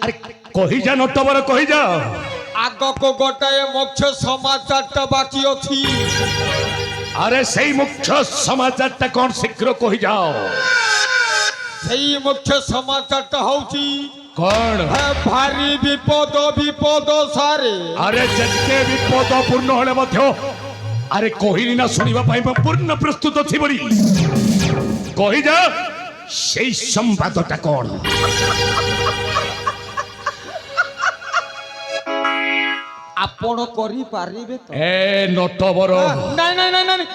अरे कही जा नटवर कही जा आग को गोटाए मुख्य समाचार बाकी अच्छी अरे सही मुख्य समाचार कौन शीघ्र कही जाओ सही मुख्य समाचार होची कौन भारी विपद विपद सारे अरे जते विपद पूर्ण होले मध्य अरे कहली ना सुनिबा पाई पूर्ण प्रस्तुत थी बड़ी कही जा सही संवादटा कौन आपण करी पारिबे तो ए नटवर नहीं नहीं नहीं नहीं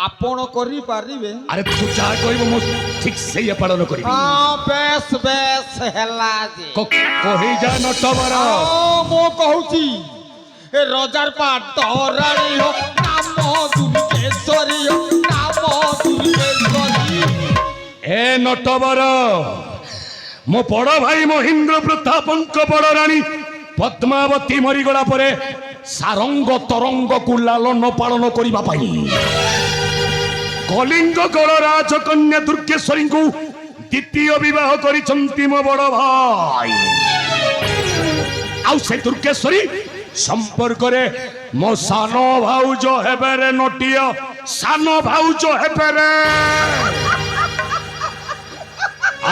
आपण करी पारिबे अरे तू जा कहबो मु ठीक से ये पालन करी हां बेस बेस हेला जे कही जा नटवर मो कहूची ए रजार पाट तोराणी हो नाम दुर्गेश्वरी हो नाम दुर्गेश्वरी ए नटवर मो बड़ भाई महेंद्र प्रतापंक बड़ रानी पद्मावती मरीगला परे सारंग तरंग को लालन पालन करिबा पाई कलिंग गण राजकन्या दुर्गेश्वरी को द्वितीय विवाह करिसंती मो बड़ भाई आउ से दुर्गेश्वरी संपर्क रे मो सानो भाउज हेबे रे नटिया सानो भाउज हेबे रे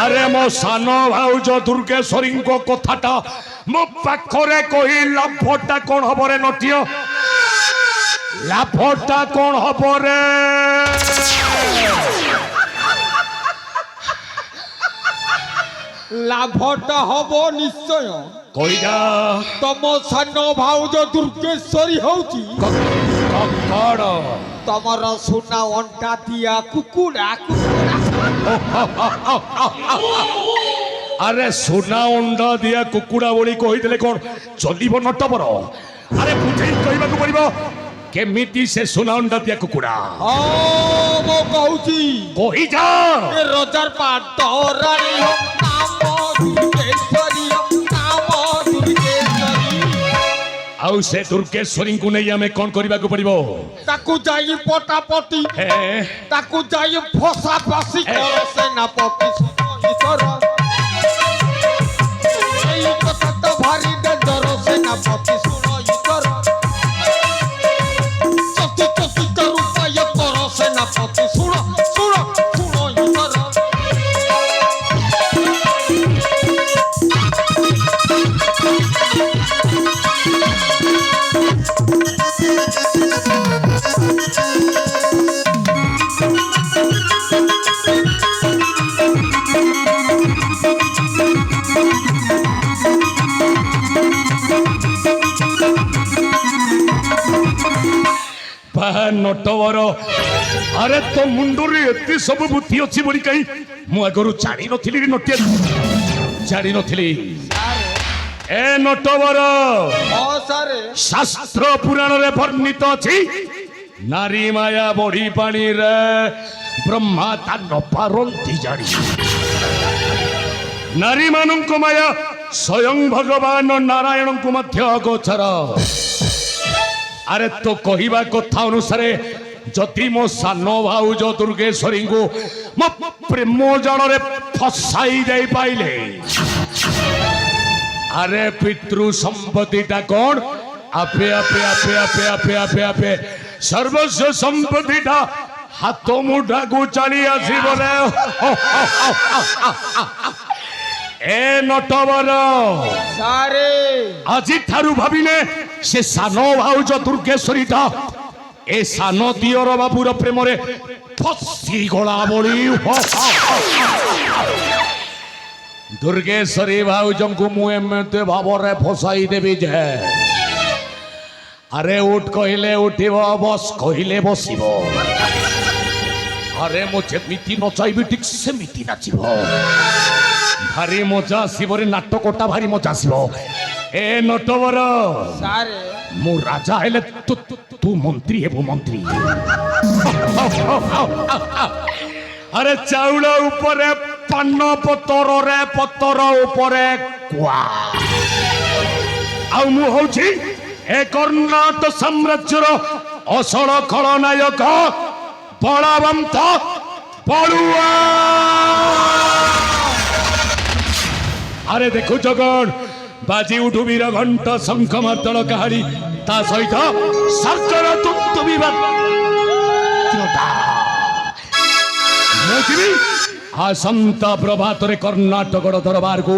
अरे मो सानो भाउज दुर्गेश्वरी को कथाटा मो पाखरे कही लाभटा कौन हब रे नटिया लाभटा कौन हब रे लाभटा हबो निश्चय कही जा तम सानो भाउज दुर्गेश्वरी होची ककड़ तमर सुना अंडा दिया कुकुड़ा अरे सोना अंडा दिया कुकुड़ा बोली कही कौन चलिब नटवर अरे बुझे कहवाक पड़ो केमिति से सोना अंडा दिया कुकुड़ा मो कहूची कही जा रजार पाट तोराणी हो नाम दुर्गेश्वरी हो नाम दुर्गेश्वरी आउ से दुर्गेश्वरी को नहीं हमें कौन करने को पड़ो ताकू जाई पटापटी ताकू जाई फसा फसी कर सेनापति ईश्वर एई कथा तो भारी डर सेनापति सुनो ईश्वर चति चति कर उपाय कर सेनापति सुनो सुनो सुनो ईश्वर नटवर अरे तो मुंडरे एते सब बुद्धि अच्छी बोली कहीं मु आगरू जानी नथिली नटिया जानी नथिली ए नटवर सारे शास्त्र पुराण रे वर्णित अछि नारी माया बड़ी पानी रे ब्रह्मा ता न पारंती जानी नारी मानक माया स्वयं भगवान नारायण को मध्य गोचर अरे तो कहवा कथा अनुसार जदि मो सानो भाउज दुर्गेश्वरी को मो प्रेम जल रे फसाई जाई पाइले अरे पितृ संपत्तिटा कौन आपे आपे आपे आपे आपे आपे आपे सर्वस्व संपत्तिटा हाथ मुठा को चली आसी बोले ए नटवर सारे আজি ठारू भाविले से सानो भाउज दुर्गेश्वरीटा ए सानो दियर बाबूर प्रेम रे फसी गला बोली दुर्गेश्वरी भाउज को मु एमते भाव रे फसाई देबी जे अरे उठ कहले उठिब बस कहले बसिब अरे मो जेमिति नचाइबी ठीक सेमिति नाचिब भारी मजा आसो रे नाटकटा भारी मजा आसो ए नटवर सारे मु राजा हेले तू मंत्री हेबो मंत्री अरे चाउल ऊपर पान पतर रे पतर ऊपर कुआ आउ मु होछि ए कर्णाटक साम्राज्यर असल खलनायक बलवंत बलुआ अरे देखो जगन ବାଜି ଉଠୁ ବୀର ଘଣ୍ଟ ଶଙ୍ଖ ମାର୍ତ୍ତଳ କାହାଳି ତା ସହିତ ସର୍ଜର ତୁନ୍ତୁ ବିବାଦ ମୁଁ ଯିବି ଆସନ୍ତା ପ୍ରଭାତରେ କର୍ଣ୍ଣାଟକର ଦରବାରକୁ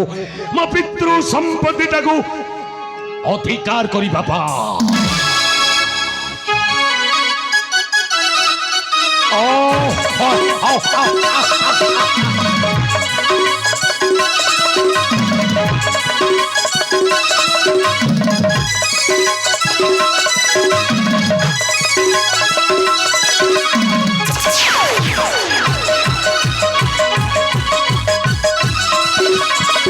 ମୋ ପିତୃ ସମ୍ପତ୍ତିଟାକୁ ଅଧିକାର କରିବା ପାଇଁ